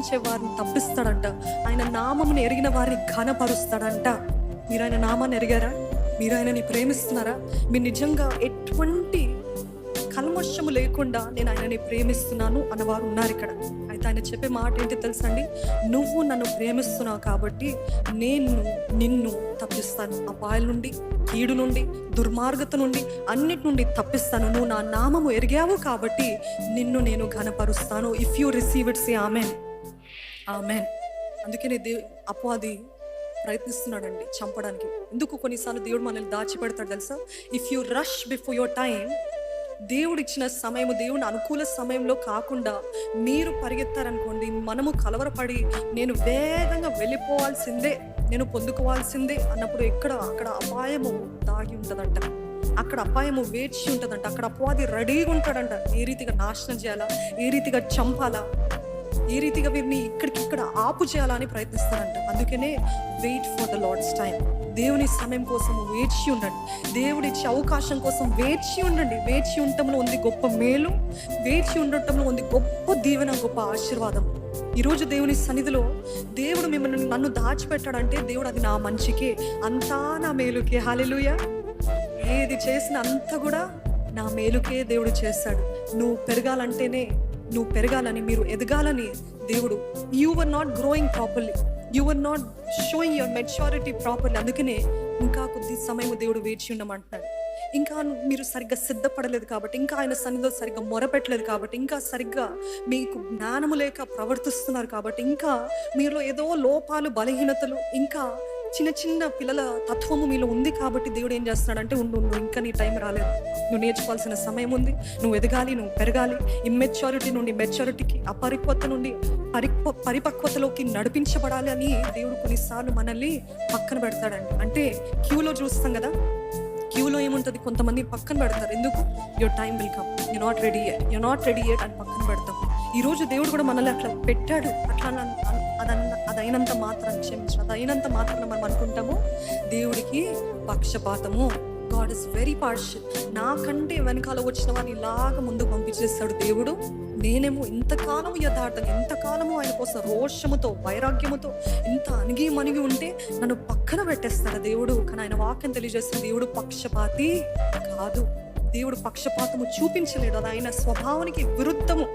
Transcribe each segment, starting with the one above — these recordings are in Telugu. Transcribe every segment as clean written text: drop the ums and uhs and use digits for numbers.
అంగీకరించే వారిని తప్పిస్తాడంట. ఆయన నామమును ఎరిగిన వారిని ఘనపరుస్తాడంట. మీరు ఆయన నామాన్ని ఎరిగారా? మీరు ఆయనని ప్రేమిస్తున్నారా? మీరు నిజంగా ఎటువంటి కల్మషము లేకుండా నేను ఆయనని ప్రేమిస్తున్నాను అన్నవారు ఉన్నారు ఇక్కడ. అయితే ఆయన చెప్పే మాట ఏంటి తెలుసండి? నువ్వు నన్ను ప్రేమిస్తున్నావు కాబట్టి నేను నిన్ను తప్పిస్తాను, అపాయాల నుండి, కీడు నుండి, దుర్మార్గత నుండి, అన్నిటి నుండి తప్పిస్తాను. నువ్వు నా నామము ఎరిగావు కాబట్టి నిన్ను నేను ఘనపరుస్తాను. If you receive it, say amen. Amen. అందుకనే అపవాది ప్రయత్నిస్తున్నాడండి చంపడానికి. ఎందుకు కొన్నిసార్లు దేవుడు మనల్ని దాచిపెడతాడు తెలుసా? If you rush before your time, దేవుడు ఇచ్చిన సమయము, దేవుని అనుకూల సమయంలో కాకుండా మీరు పరిగెత్తారనుకోండి, మనము కలవరపడి నేను వేగంగా వెళ్ళిపోవాల్సిందే, నేను పొందుకోవాల్సిందే అన్నప్పుడు అక్కడ అపాయము దాగి ఉంటుందంట. అక్కడ అపాయము వేచి ఉంటుందంట. అక్కడ అపవాది రెడీగా ఉంటాడంట. ఏ రీతిగా నాశనం చేయాలా, ఏ రీతిగా చంపాలా, ఏ రీతిగా వీరిని ఇక్కడికిక్కడ ఆపు చేయాలని ప్రయత్నిస్తారంట. అందుకనే wait for the Lord's time. దేవుని సమయం కోసం వేచి ఉండండి. దేవుడి ఇచ్చే అవకాశం కోసం వేచి ఉండండి. వేచి ఉండటంలో ఉంది గొప్ప మేలు, వేచి ఉండటంలో ఉంది గొప్ప దీవెన, గొప్ప ఆశీర్వాదం. ఈరోజు దేవుని సన్నిధిలో దేవుడు మిమ్మల్ని నన్ను దాచిపెట్టాడంటే దేవుడు అది నా మంచికే, అంతా నా మేలుకే. హల్లెలూయా. ఏది చేసిన అంతా కూడా నా మేలుకే దేవుడు చేస్తాడు. నువ్వు పెరగాలని, మీరు ఎదగాలని దేవుడు, you are not growing properly, you are not showing your maturity properly. అందుకనే ఇంకా కొద్ది సమయం దేవుడు వేచి ఉండమంటున్నాడు. ఇంకా మీరు సరిగ్గా సిద్ధపడలేదు కాబట్టి, ఇంకా ఆయన సన్నిధిలో సరిగ్గా మొరపెట్టలేదు కాబట్టి, ఇంకా సరిగ్గా మీకు జ్ఞానము లేక ప్రవర్తిస్తున్నారు కాబట్టి, ఇంకా మీలో ఏదో లోపాలు, బలహీనతలు, ఇంకా చిన్న చిన్న పిల్లల తత్వము మీలో ఉంది కాబట్టి దేవుడు ఏం చేస్తున్నాడంటే, ఉండు ఇంకా నీ టైం రాలేదు, నువ్వు నేర్చుకోవాల్సిన సమయం ఉంది, నువ్వు ఎదగాలి, నువ్వు పెరగాలి. ఇమ్మెచ్యూరిటీ నుండి మెచ్యూరిటీకి, అపరిపక్వత నుండి పరిపక్వతలోకి నడిపించబడాలి అని దేవుడు కొన్నిసార్లు మనల్ని పక్కన పెడతాడండి. అంటే క్యూలో చూస్తాం కదా, క్యూలో ఏముంటుంది, కొంతమంది పక్కన పెడతారు. ఎందుకు? Your time will come, you not ready yet అని పక్కన పెడతాం. ఈరోజు దేవుడు కూడా మనల్ని అట్లా పెట్టాడు. అట్లా అదైనంత మాత్రం క్షమించు, అదైనంత మాత్రం మనం అనుకుంటాము దేవుడికి పక్షపాతము. God is very partial. నాకంటే వెనకాల వచ్చిన వాడిని ఇలాగ ముందు పంపించేస్తాడు దేవుడు. నేనేమో ఇంతకాలము యథార్థం, ఎంతకాలము ఆయన కోసం రోషముతో, వైరాగ్యముతో ఇంత అణిగి ఉంటే నన్ను పక్కన పెట్టేస్తాడు దేవుడు. కానీ ఆయన వాక్యం తెలియజేస్తుంది, దేవుడు పక్షపాతి కాదు. దేవుడు పక్షపాతము చూపించలేడు. అది ఆయన స్వభావానికి విరుద్ధము.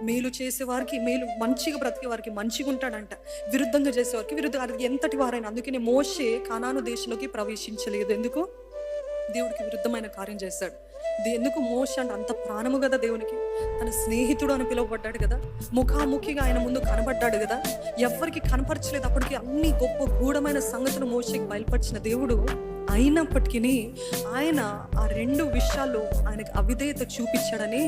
మేలు చేసేవారికి మేలు, మంచిగా బ్రతికే వారికి మంచిగా ఉంటాడంట, విరుద్ధంగా చేసేవారికి విరుద్ధంగా. అది ఎంతటి వారైనా. అందుకనే మోషే కానాను దేశంలోకి ప్రవేశించలేదు. ఎందుకు? దేవుడికి విరుద్ధమైన కార్యం చేశాడు. ఎందుకు? మోషే అంటే అంత ప్రాణము కదా దేవునికి. తన స్నేహితుడు అని పిలువబడ్డాడు కదా, ముఖాముఖిగా ఆయన ముందు కనబడ్డాడు కదా, ఎవరికి కనపరచలేదు. అప్పటికి అన్ని గొప్ప గూఢమైన సంగతులు మోషేకి బయలుపరిచిన దేవుడు అయినప్పటికీ ఆయన ఆ 2 విషయాల్లో ఆయనకు అవిధేయత చూపించాడని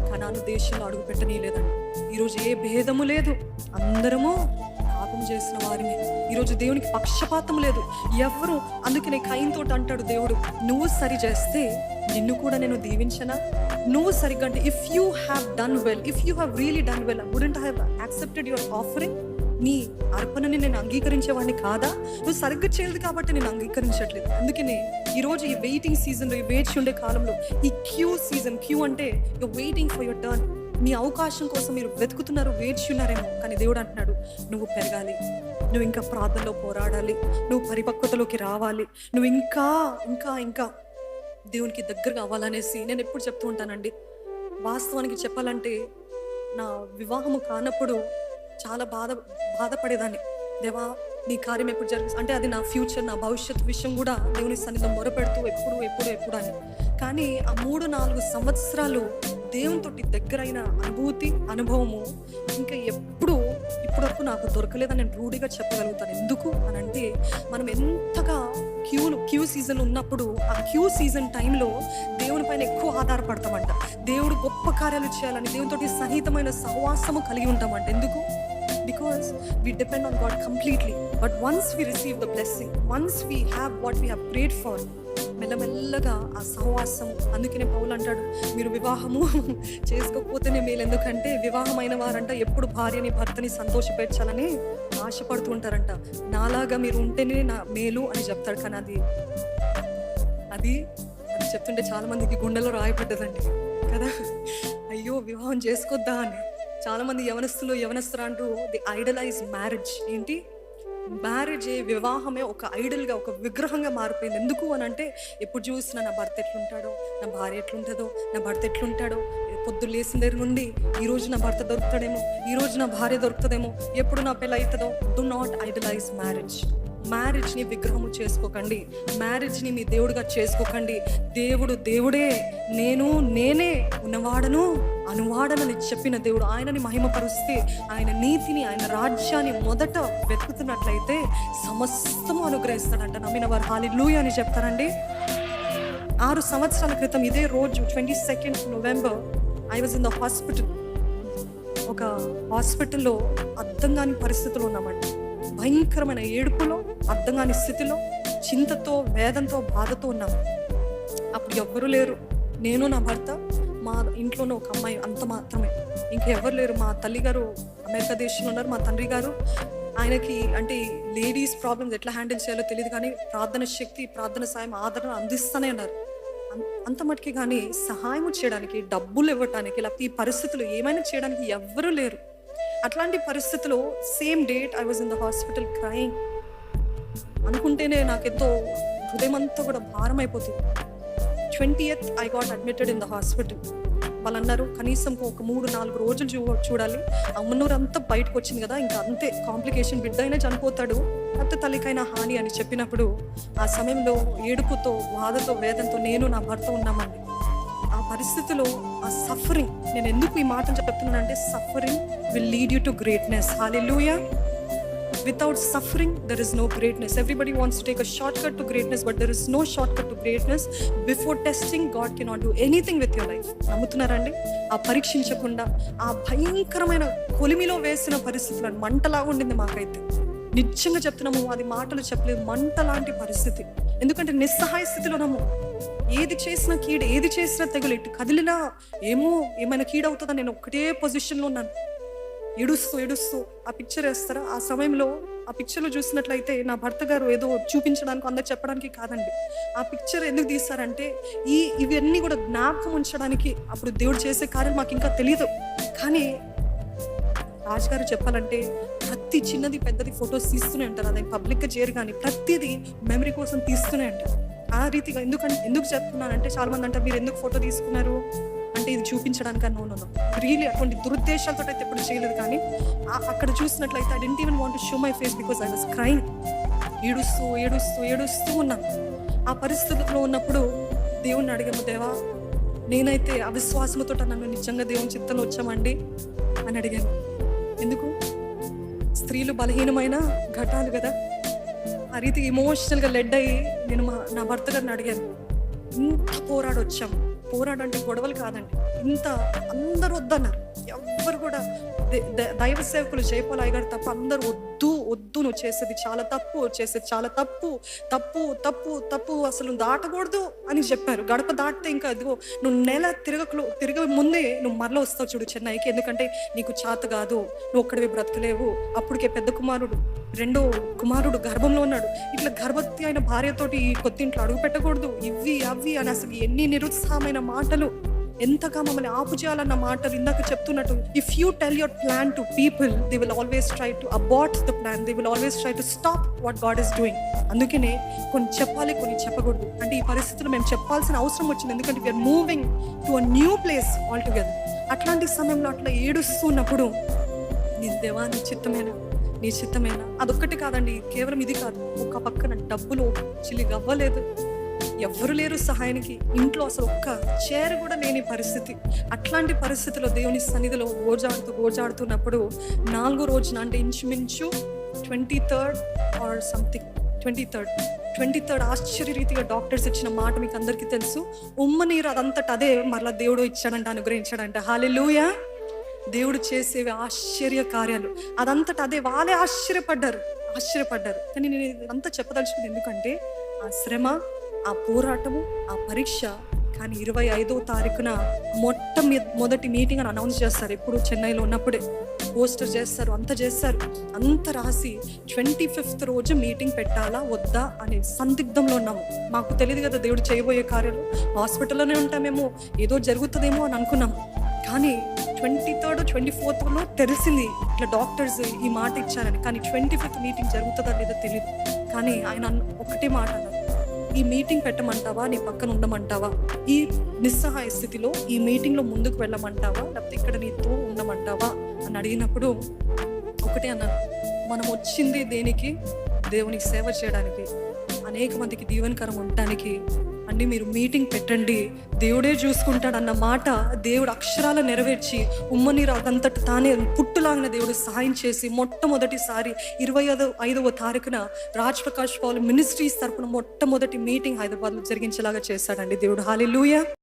కనాను దేశంలో అడుగు పెట్టనీయలేదండి. ఈరోజు ఏ భేదము లేదు, అందరము పాపం చేసిన వారిని. ఈరోజు దేవునికి పక్షపాతం లేదు ఎవరు. అందుకనే కయీనుతో అంటాడు దేవుడు, నువ్వు సరి చేస్తే నిన్ను కూడా నేను దీవించనా? నువ్వు సరిగ్గా అంటే, if you have done well, if you have really done well, wouldn't I have accepted your offering? నీ అర్పణని నేను అంగీకరించేవాడిని కాదా? నువ్వు సరిగ్గా చేయలేదు కాబట్టి నేను అంగీకరించట్లేదు. అందుకనే ఈరోజు ఈ వెయిటింగ్ సీజన్లో, ఈ వేచి ఉండే కాలంలో, ఈ క్యూ సీజన్, క్యూ అంటే you waiting for your turn, మీ అవకాశం కోసం మీరు వెతుకుతున్నారు, వేచి ఉన్నారేమో. కానీ దేవుడు అంటున్నాడు, నువ్వు పెరగాలి, నువ్వు ఇంకా ప్రార్థనలో పోరాడాలి, నువ్వు పరిపక్వతలోకి రావాలి, నువ్వు ఇంకా ఇంకా ఇంకా దేవునికి దగ్గరగా అవ్వాలనేసి నేను ఎప్పుడు చెప్తూ ఉంటానండి. వాస్తవానికి చెప్పాలంటే నా వివాహము కానప్పుడు చాలా బాధపడేదాన్ని. దేవా నీ కార్యం ఎప్పుడు జరుగుతుంది అంటే, అది నా ఫ్యూచర్, నా భవిష్యత్ విషయం కూడా దేవుని సన్నిధిలో మొరపెడుతూ ఎప్పుడు అని. కానీ ఆ 3-4 సంవత్సరాలు దేవునితో దగ్గరైన అనుభవము ఇంకా ఇప్పటివరకు నాకు దొరకలేదని నేను రూఢిగా చెప్పగలుగుతాను. ఎందుకు అని అంటే, మనం ఎంతగా క్యూ సీజన్ ఉన్నప్పుడు ఆ క్యూ సీజన్ టైంలో దేవుని పైన ఎక్కువ ఆధారపడతామంట. దేవుడు గొప్ప కార్యాలు చేయాలని దేవునితోటి సన్నిహితమైన సహవాసము కలిగి ఉంటామంట. ఎందుకు? Because we depend on God completely. But once we receive the blessing, once we have what we have prayed for, మెల్లమెల్లగా ఆ సహవాసం. అందుకనే పౌలు అంటాడు, మీరు వివాహము చేసుకోకపోతేనే మేలు. ఎందుకంటే వివాహమైన వారంట ఎప్పుడు భార్యని, భర్తని సంతోషపెట్టాలని ఆశపడుతూ ఉంటారంట. నాలాగా మీరు ఉంటేనే నా మేలు అని చెప్తాడు. కానీ అది చెప్తుంటే చాలా మందికి గుండెలో రాయపడ్డదండి కదా, అయ్యో వివాహం చేసుకోద్దా అని. చాలామంది యవనస్తులు అంటూ ది ఐడలైజ్ మ్యారేజ్. ఏంటి మ్యారేజ్, వివాహమే ఒక ఐడల్గా, ఒక విగ్రహంగా మారిపోయింది. ఎందుకు అని అంటే ఎప్పుడు చూసినా నా భర్త ఎట్లుంటాడో, నా భార్య ఎట్లుంటుందో, నా భర్త ఎట్లుంటాడో, పొద్దున్న లేచిన దగ్గర నుండి ఈరోజు నా భర్త దొరుకుతాడేమో, ఈరోజు నా భార్య దొరుకుతుందేమో, ఎప్పుడు నా పెళ్ళి అవుతుందో. Do not idolize marriage. మ్యారేజ్ని విగ్రహము చేసుకోకండి, మ్యారేజ్ని మీ దేవుడిగా చేసుకోకండి. దేవుడు దేవుడే, నేనే ఉన్నవాడను అనువాడనని చెప్పిన దేవుడు. ఆయనని మహిమపరుస్తే, ఆయన నీతిని, ఆయన రాజ్యాన్ని మొదట వెతుకుతున్నట్లయితే సమస్తము అనుగ్రహిస్తాడంట. నమ్మిన వారు హల్లెలూయా అని చెప్తారండి. 6 సంవత్సరాల క్రితం ఇదే రోజు 22 November I was in the hospital. ఒక హాస్పిటల్లో అర్థం కాని పరిస్థితులు ఉన్నామండి. భయంకరమైన ఏడుపులో, అర్థం కాని స్థితిలో, చింతతో, వేదంతో, బాధతో ఉన్నాము. అప్పుడు ఎవ్వరూ లేరు. నేను, నా భర్త, మా ఇంట్లోనే ఒక అమ్మాయి, అంత మాత్రమే. ఇంకెవ్వరు లేరు. మా తల్లిగారు అమెరికా దేశంలో ఉన్నారు. మా తండ్రి గారు, ఆయనకి అంటే లేడీస్ ప్రాబ్లమ్స్ ఎట్లా హ్యాండిల్ చేయాలో తెలియదు, కానీ ప్రార్థన శక్తి, ప్రార్థన సాయం, ఆదరణ అందిస్తూనే ఉన్నారు. అంత మటుకి కానీ సహాయం చేయడానికి, డబ్బులు ఇవ్వటానికి, లేకపోతే ఈ పరిస్థితులు ఏమైనా చేయడానికి ఎవ్వరూ లేరు. అట్లాంటి పరిస్థితిలో same date I was in the hospital crying. అనుకుంటేనే నాకెంతో హృదయం అంతా కూడా భారం అయిపోతుంది. 20th I got admitted in the hospital. వాళ్ళు అన్నారు కనీసం ఒక 3-4 రోజులు చూడాలి. అమ్మనూరు అంతా బయటకు వచ్చింది కదా, ఇంకా అంతే, కాంప్లికేషన్, బిడ్డ అయినా చనిపోతాడు, లేకపోతే తల్లికైనా హాని అని చెప్పినప్పుడు ఆ సమయంలో ఏడుపుతో, బాధతో, వేదంతో నేను, నా భర్త ఉన్నామండి. ఆ పరిస్థితిలో ఆ సఫరింగ్, నేను ఎందుకు ఈ మాటలు చెప్తున్నానంటే, suffering will lead you to greatness. Hallelujah. Without suffering, there is no greatness. Everybody wants to take a shortcut to greatness, but there is no shortcut to greatness. Before testing, God cannot do anything with your life. నమ్ముతున్నారండి? ఆ పరీక్షించకుండా, ఆ భయంకరమైన కొలిమిలో వేసిన పరిస్థితులను, మంటలాగా ఉండింది మాకైతే. నిజంగా చెప్తున్నాము, అది మాటలు చెప్పలేదు, మంట లాంటి పరిస్థితి. ఎందుకంటే నిస్సహాయ స్థితిలోనము. ఏది చేసినా కీడు, ఏది చేసినా తెగులు, ఇటు కదిలినా ఏమైనా కీడు అవుతుందా, నేను ఒక్కటే పొజిషన్లో ఉన్నాను. ఏడుస్తూ ఆ పిక్చర్ వేస్తారా? ఆ సమయంలో ఆ పిక్చర్లో చూసినట్లయితే నా భర్త గారు ఏదో చూపించడానికి, అందరు చెప్పడానికి కాదండి. ఆ పిక్చర్ ఎందుకు తీస్తారంటే ఇవన్నీ కూడా జ్ఞాపకం ఉంచడానికి. అప్పుడు దేవుడు చేసే కార్యాలు మాకు ఇంకా తెలియదు, కానీ రాజుగారు చెప్పాలంటే ప్రతి చిన్నది పెద్దది ఫొటోస్ తీస్తూనే ఉంటారు. అది పబ్లిక్గా చేయరు, కానీ ప్రతిదీ మెమరీ కోసం తీస్తూనే ఉంటారు. ఆ రీతిగా ఎందుకు చెప్తున్నానంటే, చాలా మంది అంటారు మీరు ఎందుకు ఫోటో తీసుకున్నారు అంటే, ఇది చూపించడానికి నో రియలీ అటువంటి దురుద్దేశాలతో అయితే ఎప్పుడు చేయలేదు. కానీ అక్కడ చూసినట్లయితే I didn't even want to show my face because I was crying. ఏడుస్తూ ఉన్నాను. ఆ పరిస్థితుల్లో ఉన్నప్పుడు దేవుణ్ణి అడిగాము, దేవా నేనైతే అవిశ్వాసముతో నన్ను నిజంగా దేవుని చిత్తంలో వచ్చామండి అని అడిగాను. ఎందుకు? స్త్రీలు బలహీనమైన ఘటాలు కదా. ఆ రీతికి ఎమోషనల్గా లెడ్ అయ్యి నేను నా భర్త గారిని అడిగాను, ఇంత పోరాడంటే గొడవలు కాదండి, ఇంత అందరూ వద్దన్నారు. ఎవ్వరు కూడా దైవ సేవకులు జయపాల్ గారు తప్ప అందరూ వద్దు నువ్వు చేసేది చాలా తప్పు, చాలా తప్పు, అసలు దాటకూడదు అని చెప్పారు. గడప దాటితే ఇంకా ఇదిగో నువ్వు నెల తిరగ ముందే నువ్వు మరల వస్తావు చూడు చెన్నైకి, ఎందుకంటే నీకు చేత కాదు, నువ్వు ఒక్కడివి బ్రతకలేవు. అప్పటికే పెద్ద కుమారుడు, రెండో కుమారుడు గర్భంలో ఉన్నాడు. ఇట్లా గర్భవతి అయిన భార్యతోటి ఈ కొత్తింట్లో అడుగు పెట్టకూడదు, ఇవి అవి అని అసలు ఎన్ని నిరుత్సాహమైన మాటలు, ఎంతగా మమ్మల్ని ఆపు చేయాలన్న మాటలు. ఇందాక చెప్తున్నట్టు, if you tell your plan to people, they will always try to abort the plan, they will always try to stop what God is doing. అందుకనే కొన్ని చెప్పాలి, కొన్ని చెప్పకూడదు. అంటే ఈ పరిస్థితులు మేము చెప్పాల్సిన అవసరం వచ్చింది, ఎందుకంటే we're moving to a new place all together. అట్లాంటి సమయంలో అట్లా ఏడుస్తున్నప్పుడు, నీ దేవా నీ చిత్తమేనా అదొక్కటి కాదండి, కేవలం ఇది కాదు, ఒక పక్కన డబ్బులు చిల్లిగవ్వలేదు, ఎవ్వరు లేరు సహాయానికి, ఇంట్లో అసలు ఒక్క చైర్ కూడా లేని పరిస్థితి. అట్లాంటి పరిస్థితిలో దేవుని సన్నిధిలో గోజాడుతున్నప్పుడు 4వ రోజున, అంటే ఇంచుమించు 23rd ఆశ్చర్యరీతిగా డాక్టర్స్ ఇచ్చిన మాట మీకు అందరికీ తెలుసు. ఉమ్మనీరు అదంతట అదే మరలా దేవుడు ఇచ్చాడంట, అనుగ్రహించాడంట. హల్లెలూయా. దేవుడు చేసేవి ఆశ్చర్య కార్యాలు, అదంతట అదే. వాళ్ళే ఆశ్చర్యపడ్డారు. కానీ నేను ఇదంతా చెప్పదలుచుకుంది ఎందుకంటే, ఆ శ్రమ, ఆ పోరాటము, ఆ పరీక్ష. కానీ 25వ తారీఖున మొదటి మీటింగ్ అని అనౌన్స్ చేస్తారు. ఎప్పుడు చెన్నైలో ఉన్నప్పుడే పోస్టర్ చేస్తారు, అంత రాసి 25th రోజు మీటింగ్ పెట్టాలా వద్దా అనే సందిగ్ధంలో ఉన్నాము. మాకు తెలియదు కదా దేవుడు చేయబోయే కార్యాలు. హాస్పిటల్లోనే ఉంటామేమో, ఏదో జరుగుతుందేమో అని అనుకున్నాము. కానీ 23rd 24thలో తెలిసింది ఇట్లా డాక్టర్స్ ఈ మాట ఇచ్చారని. కానీ 25th మీటింగ్ జరుగుతుందా లేదో తెలియదు. కానీ ఆయన ఒకటే మాట అన్నారు, ఈ మీటింగ్ పెట్టమంటావా, నీ పక్కన ఉండమంటావా, ఈ నిస్సహాయ స్థితిలో ఈ మీటింగ్లో ముందుకు వెళ్ళమంటావా, లేకపోతే ఇక్కడ నీతో ఉండమంటావా అని అడిగినప్పుడు ఒకటే అన్నాను, మనం వచ్చింది దేనికి? దేవునికి సేవ చేయడానికి, అనేక మందికి దీవెనకరం ఉండటానికి అండి. మీరు మీటింగ్ పెట్టండి, దేవుడే చూసుకుంటాడు అన్న మాట దేవుడు అక్షరాల నెరవేర్చి ఉమ్మని రాగంతట తానే పుట్టులాగిన దేవుడు సహాయం చేసి మొట్టమొదటిసారి 25వ తారీఖున రాజ్ ప్రకాష్ పాల్ మినిస్ట్రీస్ తరపున మొట్టమొదటి మీటింగ్ హైదరాబాద్లో జరిగించేలాగా చేశాడండి దేవుడు. హల్లెలూయా.